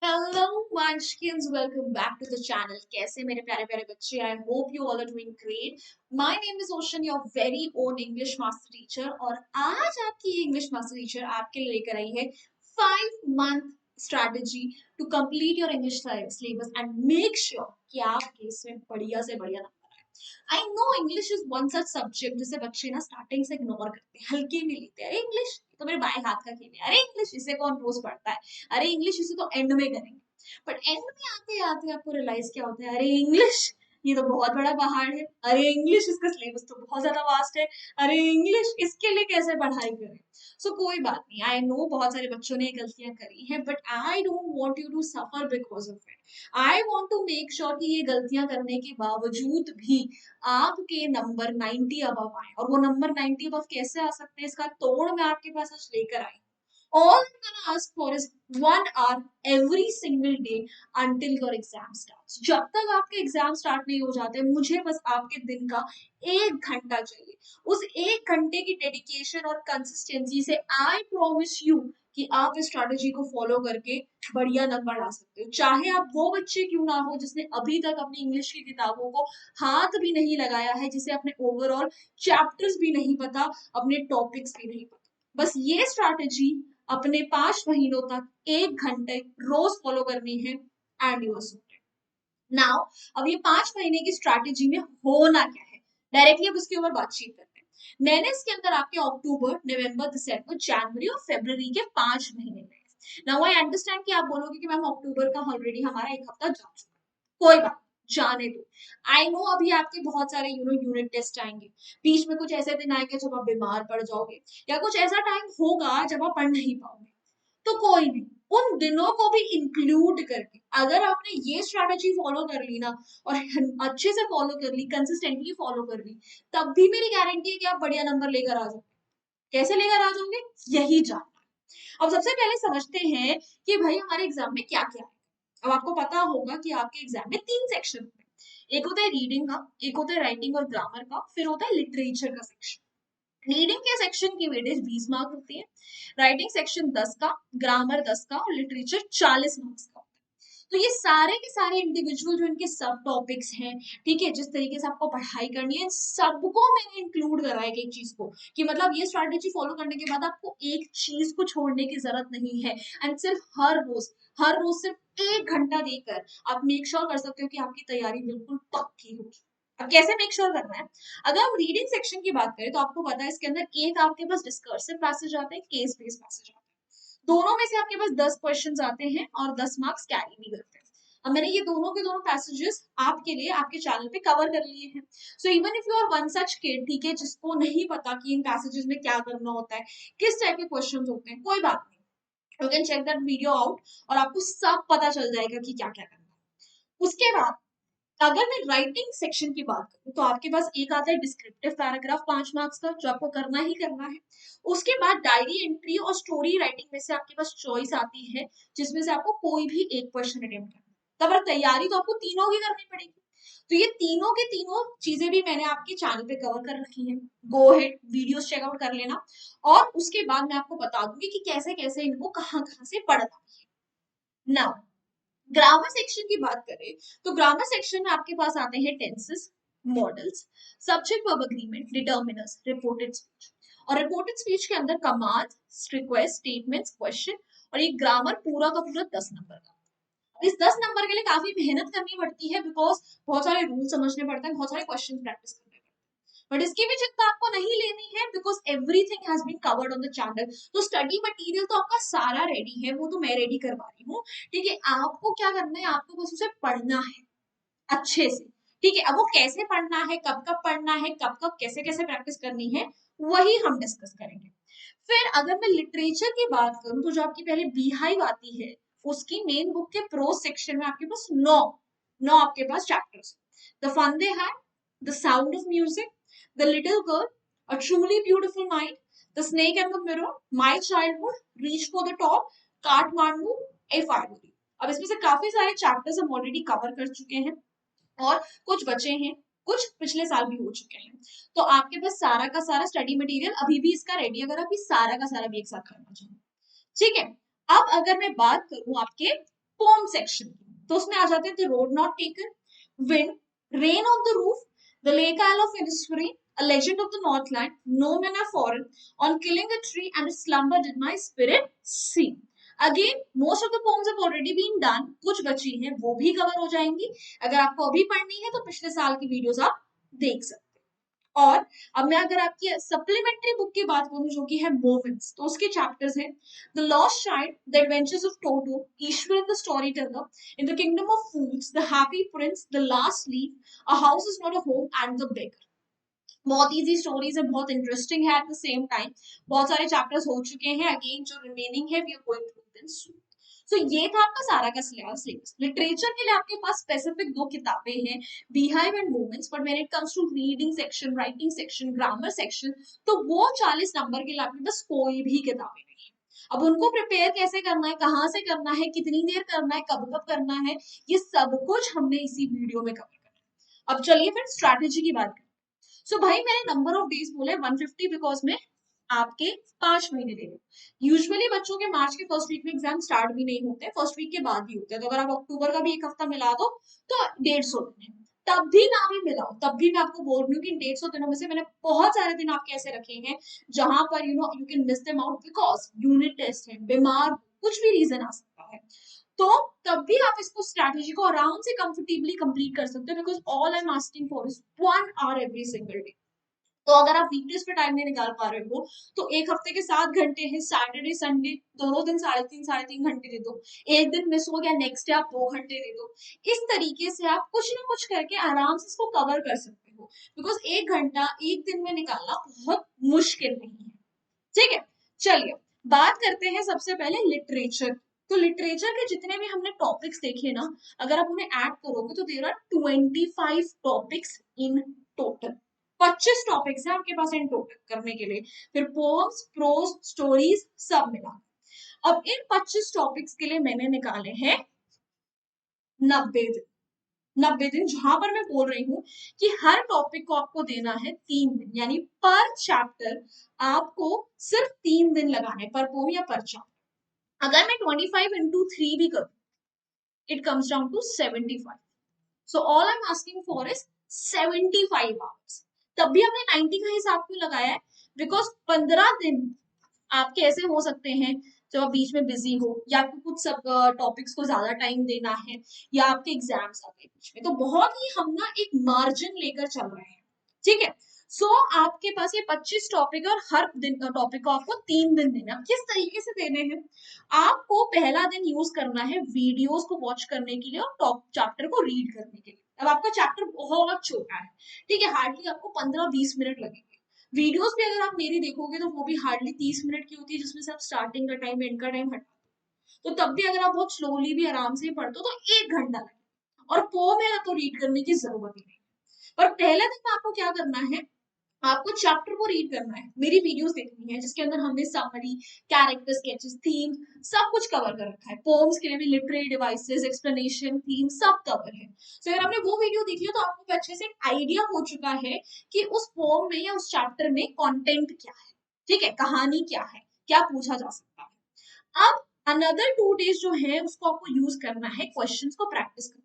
Hello munchkins, welcome back to the channel. कैसे मेरे प्यारे प्यारे बच्चे? I hope you all are doing great. My name is Ocean, your very own English master teacher. और आज आपकी इंग्लिश मास्टर टीचर आपके लिए लेकर आई है 5 month strategy to complete your English syllabus and make sure कि आपके इसमें बढ़िया से बढ़िया नंबर आए। I know English is one such subject जिसे बच्चे ना स्टार्टिंग से इग्नोर करते हैं, हल्के में लेते हैं। अरे इंग्लिश तो मेरे बाएं हाथ का खेल है, अरे इंग्लिश इसे कौन रोज पढ़ता है, अरे इंग्लिश इसे तो एंड में करेंगे। बट एंड में आते आते आपको रियलाइज क्या होता है, अरे इंग्लिश ये तो बहुत बड़ा पहाड़ है, अरे इंग्लिश इसका सिलेबस तो बहुत ज्यादा वास्ट है, अरे इंग्लिश इसके लिए कैसे पढ़ाई करें। कोई बात नहीं, आई नो बहुत सारे बच्चों ने गलतियां करी हैं, but I don't want you to suffer because of it. I want to make sure कि ये गलतियां करने के बावजूद भी आपके नंबर 90 अबव आए। और वो नंबर 90 अबव कैसे आ सकते हैं, इसका तोड़ मैं आपके पास आज लेकर आई। All I'm gonna ask for is 1 hour every single day until your exam starts. जब तक आपके एग्जाम स्टार्ट नहीं हो जाते, मुझे बस आपके दिन का 1 घंटा चाहिए। उस 1 घंटे की डेडिकेशन और कंसिस्टेंसी से आई प्रॉमिस यू कि आप इस स्ट्रैटेजी को फॉलो करके बढ़िया नंबर ला सकते हो। चाहे आप वो बच्चे क्यों ना हो जिसने अभी तक अपनी इंग्लिश की किताबों को हाथ भी नहीं लगाया है, जिसे अपने ओवरऑल चैप्टर्स भी नहीं पता, अपने टॉपिक्स भी नहीं पता। बस ये स्ट्रैटेजी अपने 5 महीनों तक 1 घंटे रोज फॉलो करनी है and you are sorted. Now अब ये 5 महीने की स्ट्रैटेजी में होना क्या है, डायरेक्टली अब उसके ऊपर बातचीत करते हैं। मैंने इसके अंदर आपके अक्टूबर, नवंबर, दिसंबर, जनवरी और फरवरी के 5 महीने में। नाउ आई अंडरस्टैंड कि आप बोलोगे कि मैम अक्टूबर का ऑलरेडी हमारा 1 हफ्ता जा चुका है। कोई बात, जाने दो। आई नो अभी आपके बहुत सारे यूनिट टेस्ट आएंगे, बीच में कुछ ऐसे दिन आएंगे जब आप बीमार पड़ जाओगे, या कुछ ऐसा टाइम होगा जब आप पढ़ नहीं पाओगे। तो कोई नहीं, उन दिनों को भी इंक्लूड करके अगर आपने ये स्ट्रैटेजी फॉलो कर ली ना, और अच्छे से फॉलो कर ली, कंसिस्टेंटली फॉलो कर ली, तब भी मेरी गारंटी है कि आप बढ़िया नंबर लेकर आ जाओगे। कैसे लेकर आ जाओगे, यही जानना है। अब सबसे पहले समझते हैं कि भाई हमारे एग्जाम में क्या क्या है। अब आपको पता होगा कि आपके एग्जाम में 3 सेक्शन होते हैं। एक होता है रीडिंग का, एक होता है राइटिंग और ग्रामर का, फिर होता है लिटरेचर का सेक्शन। रीडिंग के सेक्शन की वेटेज 20 मार्क होती है, राइटिंग सेक्शन 10 का, ग्रामर 10 का और लिटरेचर 40 मार्क्स का। तो ये सारे के सारे इंडिविजुअल जो इनके सब टॉपिक्स हैं, ठीक है, जिस तरीके से आपको पढ़ाई करनी है, इन सबको मैंने इंक्लूड करा है एक चीज को, कि मतलब ये स्ट्रैटेजी फॉलो करने के बाद आपको एक चीज को छोड़ने की जरूरत नहीं है। एंड सिर्फ हर रोज सिर्फ 1 घंटा देकर आप मेक श्योर कर सकते हो कि आपकी तैयारी बिल्कुल पक्की होगी। अब कैसे मेक श्योर करना है? अगर हम रीडिंग सेक्शन की बात करें तो आपको पता है इसके अंदर एक आपके पास डिस्कर्सिव पैसेज आते हैं, केस बेस्ड पैसेज आते हैं। दोनों में से आपके पास 10 क्वेश्चंस आते हैं और 10 मार्क्स कैरी भी करते हैं। अब मैंने ये दोनों के दोनों पैसेजेस आपके लिए आपके चैनल पे कवर कर लिए हैं। So even if you are one such kid, ठीक है, जिसको नहीं पता कि इन पैसेजेस में क्या करना होता है, किस टाइप के क्वेश्चंस होते हैं, कोई बात नहीं, you can check that video out और आपको सब पता चल जाएगा कि क्या क्या करना है। उसके बाद अगर मैं राइटिंग सेक्शन की बात करूं तो आपके पास एक आता है डिस्क्रिप्टिव पैराग्राफ 5 मार्क्स का, जो आपको करना ही करना है। उसके बाद डायरी एंट्री और स्टोरी राइटिंग में से आपके पास चॉइस आती है, जिसमें से आपको कोई भी एक क्वेश्चन अटेम्प्ट करना है। तब तैयारी तो आपको तीनों की करनी पड़ेगी। तो ये तीनों के तीनों चीजें भी मैंने आपके चैनल पे कवर कर रखी है, गो हेड वीडियोस चेकआउट कर लेना। और उसके बाद मैं आपको बता दूंगी कि कैसे कैसे इनको कहाँ कहाँ से पढ़ना है। नाउ ग्रामर सेक्शन की बात करें तो ग्रामर सेक्शन में आपके पास आते हैं tenses, models, subject verb agreement, determiners, reported speech. और रिपोर्टेड स्पीच के अंदर कमांड, रिक्वेस्ट, स्टेटमेंट्स, क्वेश्चन, और ये ग्रामर पूरा का पूरा 10 नंबर का। इस 10 नंबर के लिए काफी मेहनत करनी पड़ती है, बिकॉज बहुत सारे रूल समझने पड़ते हैं, बहुत सारे क्वेश्चन प्रैक्टिस करने पड़ते हैं। बट इसकी भी चिंता आपको नहीं लेनी है, because everything has been covered on the channel. तो स्टडी मटेरियल तो आपका सारा रेडी है, वो तो मैं रेडी करवा रही हूँ, ठीक है। आपको क्या करना है, आपको बस उसे पढ़ना है अच्छे से, ठीक है। अब वो कैसे पढ़ना है, कब कब पढ़ना है, कब कब कैसे कैसे प्रैक्टिस करनी है, वही हम डिस्कस करेंगे। फिर अगर मैं लिटरेचर की बात करूं तो जो आपकी पहले बीहाइव आती है, उसकी मेन बुक के प्रोज सेक्शन में आपके पास नौ आपके पास chapters. The fun they had, the sound of music, the little girl, a truly beautiful mind, the snake and the mirror, my childhood, reach for the top, Kathmandu, a finally. अब इसमें से काफी सारे चैप्टर्स हम ऑलरेडी कवर कर चुके हैं और कुछ बचे हैं, कुछ पिछले साल भी हो चुके हैं। तो आपके पास सारा का सारा स्टडी मटेरियल अभी भी इसका रेडी, अगर आप इस सारा का सारा भी एक साथ करना चाहें, ठीक है। अब अगर मैं बात करूं आपके पोम सेक्शन की, तो उसमें आ जाते हैं the road not taken, wind, rain on the roof, the lake isle of Innisfree, A Legend of the Northland, No Men Are Foreign, On Killing a Tree, and Slumber Did My Spirit See. Again, most of the poems have already been done. कुछ बची हैं, वो भी cover हो जाएंगी. अगर आपको अभी पढ़नी है तो पिछले साल की वीडियोस आप देख सकते हैं. और अब मैं अगर आपकी सप्लीमेंट्री बुक की बात करूं जो कि है मोमेंट्स, तो उसके चैप्टर्स हैं the lost child, the adventures of Toto, Ishwar the story teller, in the kingdom of foods, the happy Prince, the last leaf, a house is not a home, and the beggar. बहुत easy stories है, बहुत interesting है at the same time. बहुत सारे chapters हो चुके हैं, again जो रिमेनिंग है we are going through them soon. So ये था आपका सारा का सिलेबस. लिटरेचर के लिए आपके पास स्पेसिफिक 2 किताबें हैं, Beehive and Moments, but when it comes to reading section, writing section, grammar section, तो वो 40 नंबर के लिए आपके पास कोई भी किताबें नहीं है. अब उनको प्रिपेयर कैसे करना है, कहाँ से करना है, कितनी देर करना है, कब कब करना है, ये सब कुछ हमने इसी वीडियो में कवर करना है. अब चलिए फिर स्ट्रैटेजी की बात. सो भाई मैंने नंबर ऑफ डेज बोले 150 बिकॉज में आपके 5 महीने दे रहे. यूजुअली बच्चों के मार्च के फर्स्ट वीक में एग्जाम स्टार्ट भी नहीं होते, फर्स्ट वीक के बाद ही होते हैं. तो अगर आप अक्टूबर का भी एक हफ्ता मिला दो तो 150 दिन है. तब भी ना भी मिलाओ, तब भी मैं आपको बोल रही हूँ कि 150 दिनों में से मैंने बहुत सारे दिन आपके ऐसे रखे हैं जहां पर you can miss them out because unit test है, बीमार, कुछ भी रीजन आ सकता है. तो तब भी आप इसको स्ट्रैटेजी को आराम से कंफर्टेबली कंप्लीट कर सकते हो because all I am asking for is 1 hour every single day. तो अगर आप वीकडेज पे टाइम नहीं निकाल पा रहे हो तो एक हफ्ते के 7 घंटे हैं, सैटरडे संडे दोनों दिन 3.5 घंटे दे दो. एक दिन मिस हो गया, नेक्स्ट डे आप 2 घंटे दे दो. इस तरीके से आप कुछ ना कुछ करके आराम से इसको कवर कर सकते हो बिकॉज 1 घंटा एक दिन में निकालना बहुत मुश्किल नहीं है. ठीक है, चलिए बात करते हैं सबसे पहले लिटरेचर. तो लिटरेचर के जितने भी हमने टॉपिक्स देखे ना, अगर आप उन्हें ऐड करोगे तो there are 25 topics in total. 25 topics है आपके पास इन टोटल करने के लिए, फिर पोम्स, प्रोज, स्टोरीज सब मिला. अब इन 25 टॉपिक्स के लिए मैंने निकाले हैं 90 दिन. 90 दिन जहां पर मैं बोल रही हूँ कि हर टॉपिक को आपको देना है 3 दिन, यानी पर चैप्टर आपको सिर्फ 3 दिन लगाने, पर पोम या पर चैप्टर. अगर मैं 25 इंटू 3 भी करूँ it comes down to 75. So all I am asking for is 75 hours. तब भी हमने 90 का हिसाब क्यों लगाया है, बिकॉज 15 दिन आपके ऐसे हो सकते हैं जब आप बीच में बिजी हो, या आपको कुछ सब टॉपिक्स को ज्यादा टाइम देना है, या आपके एग्जाम्स आ गए बीच में, तो बहुत ही हम ना एक मार्जिन लेकर चल रहे हैं. ठीक है, सो आपके पास ये 25 टॉपिक और हर दिन का टॉपिक को आपको 3 दिन देना. किस तरीके से देने हैं, आपको पहला दिन यूज करना है वीडियोस को वॉच करने के लिए और टॉप चैप्टर को रीड करने के लिए. अब आपका चैप्टर बहुत छोटा है, ठीक है, हार्डली आपको 15-20 मिनट लगेंगे. वीडियोस भी अगर आप मेरी देखोगे तो वो भी हार्डली 30 मिनट की होती है, जिसमें से आप स्टार्टिंग का टाइम एंड का टाइम हटा दो. तो तब भी अगर आप बहुत स्लोली भी आराम से पढ़ते हो तो 1 घंटा लगेगा. और पोम है तो रीड करने की जरूरत ही नहीं. और पहले दिन में आपको क्या करना है, आपको चैप्टर को रीड करना है, मेरी वीडियोस देखनी है जिसके अंदर हमने समरी, कैरेक्टर स्केचेस, थीम सब कुछ कवर कर रखा है. पोम्स के लिए भी लिटरेरी डिवाइसेस, एक्सप्लेनेशन, थीम सब कवर है. सो अगर आपने वो वीडियो देखी हो तो आपको अच्छे से आइडिया हो चुका है कि उस पोम में या उस चैप्टर में कंटेंट क्या है, ठीक है, कहानी क्या है, क्या पूछा जा सकता है. अब अनदर 2 डेज जो है उसको आपको यूज करना है क्वेश्चंस को प्रैक्टिस करने.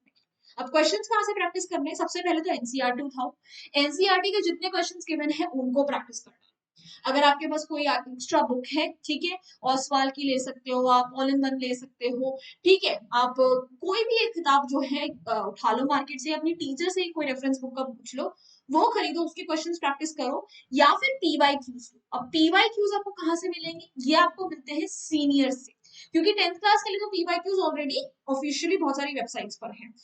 अब क्वेश्चंस कहाँ से प्रैक्टिस करने हैं, सबसे पहले तो एनसीईआरटी उठाओ. एनसीईआरटी के जितने क्वेश्चंस गिवन है उनको प्रैक्टिस करना. अगर आपके पास कोई एक्स्ट्रा बुक है, ठीक है, ऑसवाल की ले सकते हो आप, ऑल इन वन ले सकते हो, ठीक है, आप कोई भी एक किताब जो है उठा लो मार्केट से, अपनी टीचर से कोई रेफरेंस बुक का पूछ लो, वो खरीदो, उसके क्वेश्चंस प्रैक्टिस करो, या फिर पीवाईक्यूज. अब पीवाईक्यूज आपको कहाँ से मिलेंगे, ये आपको मिलते हैं सीनियर से, क्योंकि 10th क्लास के लिए तो पीवाईक्यूज ऑलरेडी ऑफिशियली बहुत सारी वेबसाइट्स पर हैं.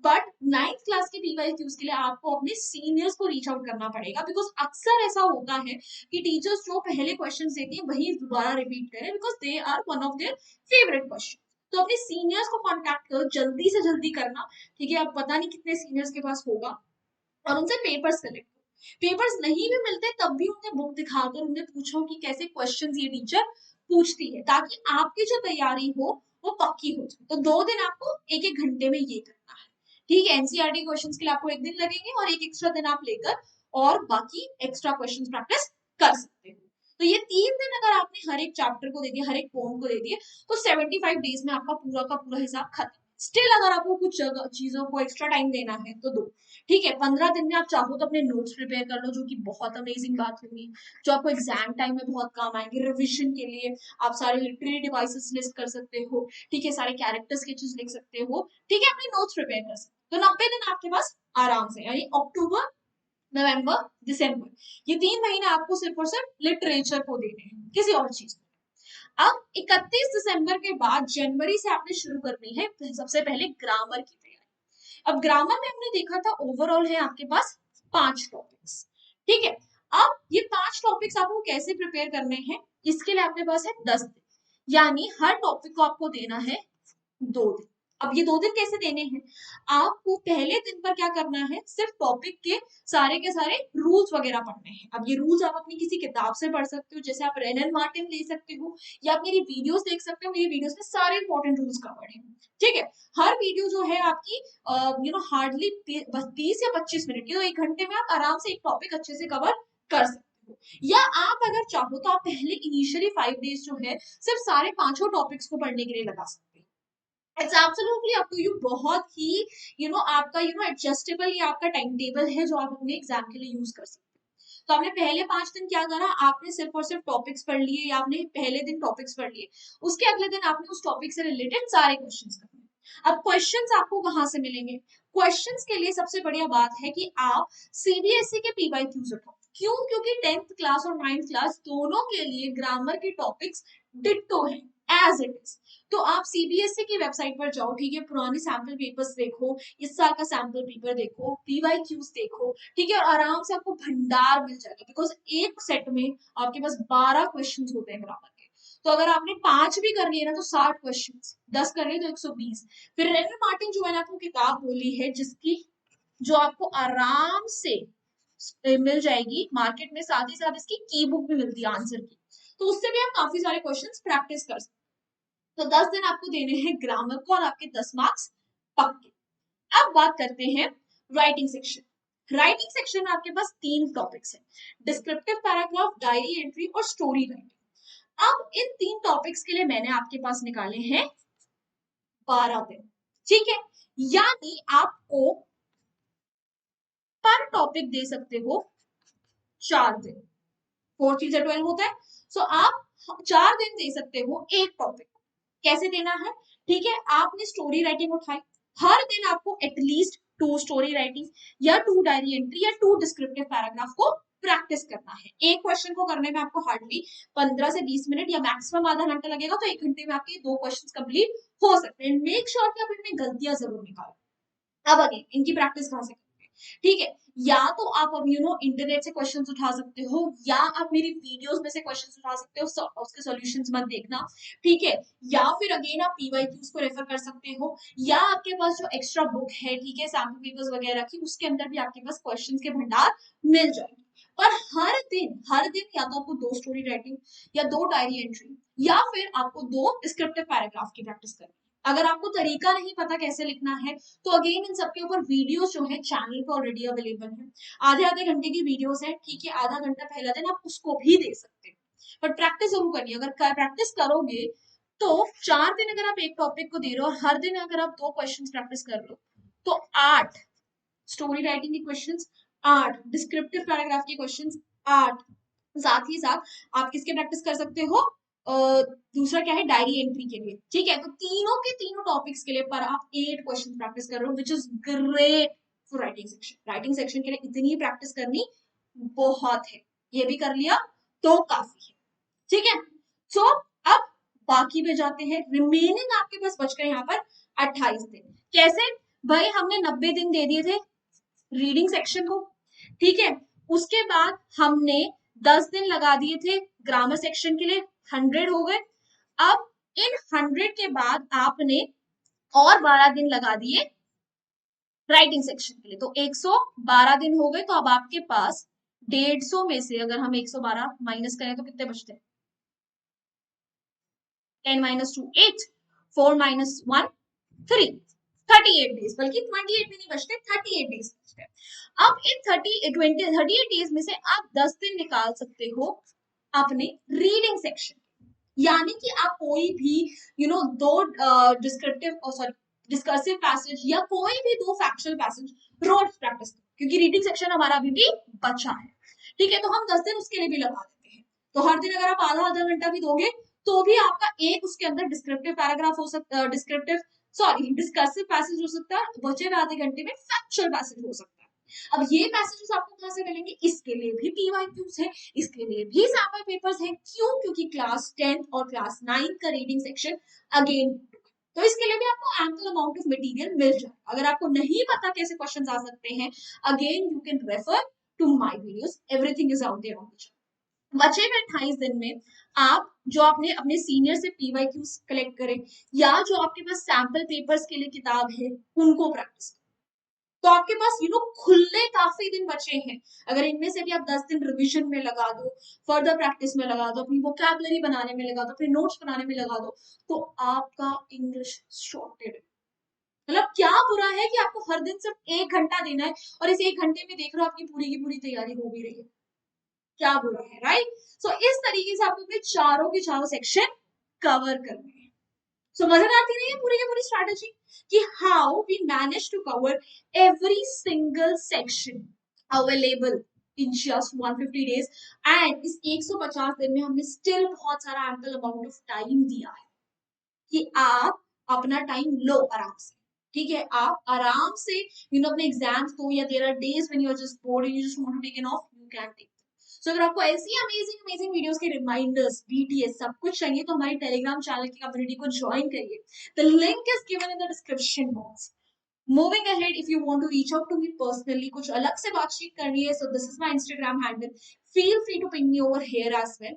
बट 9th क्लास के पीवाईक्यूज के लिए आपको अपने सीनियर्स को रीच आउट करना पड़ेगा, बिकॉज अक्सर ऐसा होता है कि टीचर्स जो पहले क्वेश्चन देती है वही दोबारा रिपीट करें because they are one of their favourite question. तो अपने सीनियर्स को कांटेक्ट करो, जल्दी से जल्दी करना, ठीक है. आप पता नहीं कितने सीनियर्स के पास होगा, और उनसे पेपर्स कलेक्ट करो. पेपर्स नहीं भी मिलते तब भी उन्हें बुक दिखाकर उन्हें पूछो कि कैसे क्वेश्चन ये टीचर पूछती है, ताकि आपकी जो तैयारी हो वो पक्की हो जाए. तो 2 दिन आपको 1-1 घंटे में ये करना है, ठीक है. एनसीईआरटी क्वेश्चंस के लिए आपको 1 दिन लगेंगे और एक एक्स्ट्रा दिन आप लेकर और बाकी एक्स्ट्रा क्वेश्चंस प्रैक्टिस कर सकते हो. तो ये 3 दिन अगर आपने हर एक चैप्टर को दे दिया, हर एक पोम को दे दिए, तो 75 डेज में आपका पूरा का पूरा हिसाब खत्म। स्टिल अगर आपको कुछ चीजों को एक्स्ट्रा टाइम देना है तो दो, ठीक है। 15 दिन में आप चाहो तो अपने नोट्स प्रिपेयर कर लो, जो कि बहुत अमेजिंग बात होगी, जो आपको एग्जाम टाइम में बहुत काम आएंगे। रिविजन के लिए आप सारे लिटरेरी डिवाइसेस लिस्ट कर सकते हो, ठीक है, सारे कैरेक्टर स्केचेस लिख सकते हो, ठीक है, अपने नोट्स प्रिपेयर कर सकते हो। तो 90 दिन आपके पास आराम से, यानी अक्टूबर, नवंबर, दिसंबर, ये 3 महीने आपको सिर्फ और सिर्फ लिटरेचर को देने हैं, किसी और चीज को। अब 31 दिसंबर के बाद जनवरी से आपने शुरू करनी है सबसे पहले ग्रामर की तैयारी। अब ग्रामर में हमने देखा था ओवरऑल है आपके पास 5 टॉपिक्स, ठीक है। अब ये 5 टॉपिक्स आपको कैसे प्रिपेयर करने हैं, इसके लिए आपके पास है 10 दिन, यानी हर टॉपिक को आपको देना है 2 दिन। अब ये 2 दिन कैसे देने हैं, आपको पहले दिन पर क्या करना है, सिर्फ टॉपिक के सारे रूल्स वगैरह पढ़ने हैं। अब ये रूल्स आप अपनी किसी किताब से पढ़ सकते हो, जैसे आप रेनन मार्टिन ले सकते हो, या आप मेरी वीडियोस देख सकते हो, मेरी वीडियोस में सारे इंपॉर्टेंट रूल्स कवर्ड हैं, ठीक है। हर वीडियो जो है आपकी हार्डली 20 या 25 मिनट की, तो 1 घंटे में आप आराम से एक टॉपिक अच्छे से कवर कर सकते हो। या आप अगर चाहो तो आप पहले इनिशियली 5 डेज जो है सिर्फ सारे 5 टॉपिक्स को पढ़ने के लिए लगा सकते हैं। It's absolutely up to you, बहुत ही आपका एडजस्टेबल ये आपका टाइम टेबल है जो आप अपने एग्जाम के लिए यूज कर सकते हैं। तो आपने पहले 5 दिन क्या करा, आपने सिर्फ और सिर्फ टॉपिक्स पढ़ लिए, या आपने पहले दिन टॉपिक्स पढ़ लिए, उसके अगले दिन आपने उस टॉपिक से रिलेटेड सारे क्वेश्चंस करने। अब क्वेश्चंस आपको कहाँ से मिलेंगे, क्वेश्चंस के लिए सबसे बढ़िया बात है कि आप सीबीएसई के पीवाईक्यूज उठाओ। क्यों, क्योंकि 10th क्लास और 9th क्लास दोनों के लिए ग्रामर के टॉपिक्स डिट्टो हैं, एज इट इज। तो आप सीबीएसई की वेबसाइट पर जाओ, ठीक है, पुराने सैंपल पेपर्स देखो, इस साल का सैंपल पेपर देखो, पीवाईक्यूज देखो, ठीक है, और आराम से आपको भंडार मिल जाएगा, बिकॉज एक सेट में आपके पास 12 क्वेश्चन होते हैं ग्रामर के। तो अगर आपने 5 भी कर लिए ना तो 60 क्वेश्चन, 10 कर लिए तो 120। फिर रेनन मार्टिन जो मैंने आपको किताब बोली है, जिसकी जो आपको आराम से मिल जाएगी मार्केट में, साथ ही साथ इसकी की बुक भी मिलती है आंसर की, तो उससे भी आप काफी सारे क्वेश्चंस प्रैक्टिस कर सकते हैं। तो 10 दिन आपको देने हैं ग्रामर को, और आपके 10 मार्क्स पक्के। अब बात करते हैं राइटिंग सेक्शन। राइटिंग सेक्शन में आपके पास 3 टॉपिक्स हैं, डिस्क्रिप्टिव पैराग्राफ, डायरी एंट्री और स्टोरी राइटिंग। अब इन 3 टॉपिक्स के लिए मैंने आपके पास निकाले हैं 12 दिन, ठीक है, यानी आपको पर टॉपिक दे सकते हो 4 दिन, 4 3 12 होता है। सो आप 4 दिन दे सकते हो एक टॉपिक। कैसे देना है, ठीक है, आपने स्टोरी राइटिंग उठाई, हर दिन आपको एटलीस्ट 2 स्टोरी राइटिंग, या 2 डायरी एंट्री, या 2 डिस्क्रिप्टिव पैराग्राफ को प्रैक्टिस करना है। एक क्वेश्चन को करने में आपको हार्डली 15 से 20 मिनट या मैक्सिमम आधा घंटा लगेगा, तो 1 घंटे में आपके 2 क्वेश्चन कंप्लीट हो सकते हैं। मेक श्योर कि आप इनमें गलतियां जरूर निकालो। अब अगेन इनकी प्रैक्टिस कहां से करेंगे, ठीक है, या तो आप अब इंटरनेट से क्वेश्चंस उठा सकते हो, या आप मेरी वीडियोस में से क्वेश्चंस उठा सकते हो, उसके सॉल्यूशंस मत देखना, ठीक है, या फिर अगेन आप पीवाईक्यूज को रेफर कर सकते हो, या आपके पास जो एक्स्ट्रा बुक है, ठीक है, सैंपल पेपर्स वगैरह की, उसके अंदर भी आपके पास क्वेश्चंस के भंडार मिल जाएंगे। पर हर दिन या तो आपको 2 स्टोरी राइटिंग, या 2 डायरी एंट्री, या फिर आपको 2 डिस्क्रिप्टिव पैराग्राफ की प्रैक्टिस करनी। अगर आपको तरीका नहीं पता कैसे लिखना है, तो अगेन इन सबके ऊपर वीडियोस जो है चैनल पे ऑलरेडी अवेलेबल है, आधे आधे घंटे की वीडियोस है, ठीक है, आधा घंटा पहला दिन आप उसको भी दे सकते हैं, बट प्रैक्टिस जरूर करनी है। अगर प्रैक्टिस करोगे तो 4 दिन अगर आप एक टॉपिक को दे रहे हो, और हर दिन अगर आप 2 क्वेश्चन प्रैक्टिस कर लो, तो 8 स्टोरी राइटिंग के क्वेश्चंस, 8 डिस्क्रिप्टिव पैराग्राफ के क्वेश्चंस, 8 साथ ही साथ आप किसके प्रैक्टिस कर सकते हो, दूसरा क्या है, डायरी एंट्री के लिए, ठीक है। तो तीनों के तीनों टॉपिक्स के लिए पर आप 8 क्वेश्चन प्रैक्टिस कर रहे हो, which is great for writing section. Writing section के लिए इतनी प्रैक्टिस करनी बहुत है, ये भी कर लिया तो काफी है, ठीक है। सो अब बाकी पे जाते हैं, रिमेनिंग आपके पास बच गए यहाँ पर 28 दिन। कैसे भाई, हमने 90 दिन दे दिए थे रीडिंग सेक्शन को, ठीक है, उसके बाद हमने 10 दिन लगा दिए थे ग्रामर सेक्शन के लिए, 100 हो गए। अब इन 100 के बाद आपने और 12 दिन लगा दिए राइटिंग सेक्शन के लिए, तो 112 दिन हो गए। तो अब आपके पास 150 में से अगर हम 112 माइनस करें तो कितने बचते हैं, 10 माइनस 2 8, 4 माइनस 1 3, 38 डेज, बल्कि 28 भी नहीं बचते, 38 डेज बचते। अब इन 38 डेज में से आप 10 दिन निकाल सकते हो अपने रीडिंग सेक्शन, यानी कि आप कोई भी दो डिस्कर्सिव पैसेज या कोई भी दो फैक्चुअल पैसेज रोज प्रैक्टिस, क्योंकि रीडिंग सेक्शन हमारा अभी भी बचा है। ठीक है, तो हम 10 दिन उसके लिए भी लगा देते हैं। तो हर दिन अगर आप आधा आधा घंटा भी दोगे तो भी आपका एक उसके अंदर डिस्क्रिप्टिव पैराग्राफ हो सकता है, डिस्कर्सिव पैसेज हो सकता है, बचे हुए आधे घंटे में फैक्चुअल पैसेज हो सकता है। अब ये पैसेजेस आपको कहां से मिलेंगे? इसके लिए भी पीवाईक्यूज है, इसके लिए भी सैंपल पेपर्स हैं। क्यों? क्योंकि क्लास 10 और क्लास 9 का रीडिंग सेक्शन अगेन, तो इसके लिए भी आपको एम्पल अमाउंट ऑफ मटेरियल मिल जाए। अगर आपको नहीं पता कैसे क्वेश्चंस आ सकते हैं, again you can refer to my videos, everything is out there on the channel. बचे हुए 28 दिन में आप जो आपने अपने सीनियर से पीवाईक्यूज कलेक्ट करें या जो आपके पास सैंपल पेपर्स के लिए किताब है उनको प्रैक्टिस, तो आपके पास खुले काफी दिन बचे हैं। अगर इनमें से भी आप 10 दिन रिवीजन में लगा दो, फर्दर प्रैक्टिस में लगा दो, अपनी वोकैबुलरी बनाने में लगा दो, अपने नोट्स बनाने में लगा दो, तो आपका इंग्लिश सॉर्टेड है। मतलब क्या बुरा है कि आपको हर दिन सिर्फ 1 घंटा देना है और इस 1 घंटे में देख रहे हो आपकी पूरी की पूरी तैयारी हो भी रही है, क्या बुरा है, राइट? सो इस तरीके से आपको अपने चारों के चारों सेक्शन कवर करने हैं। सो मजेदार थी नहीं है पूरी की पूरी स्ट्रैटेजी कि how we manage to cover every single section available in just 150 days, and इस 150 दिन में हमने स्टिल बहुत सारा एम्पल अमाउंट ऑफ टाइम दिया है कि आप अपना टाइम लो आराम से। ठीक है, आप आराम से अपने एग्जाम्स दो, या there are days when you are just bored and you just want to take an off, you can take. So अगर आपको ऐसी अमेजिंग अमेजिंग वीडियोस के रिमाइंडर्स, बीटीएस सब कुछ चाहिए तो हमारी टेलीग्राम चैनल की कम्युनिटी को ज्वाइन करिए। The link is given in the description box. Moving ahead, if you want to reach out to me personally, कुछ अलग से बातचीत करनी है, सो this is my Instagram handle, feel free to ping me over here as well.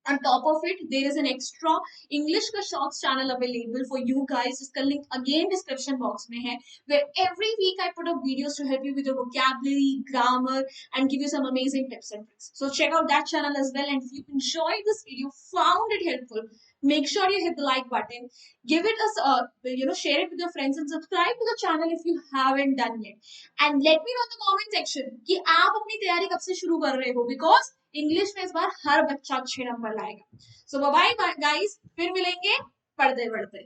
On top of it, there is an extra English का shorts channel available for you guys, जिसका link again description box में है, where every week I put up videos to help you with your vocabulary, grammar, and give you some amazing tips and tricks. So check out that channel as well. And if you enjoyed this video, found it helpful, make sure you hit the like button, give it share it with your friends, and subscribe to the channel if you haven't done yet. And let me know in the comment section कि आप अपनी तैयारी कब से शुरू कर रहे हो, because इंग्लिश में इस बार हर बच्चा 6 नंबर लाएगा। सो बाय बाय गाइस, फिर मिलेंगे पढ़ते पढ़ते।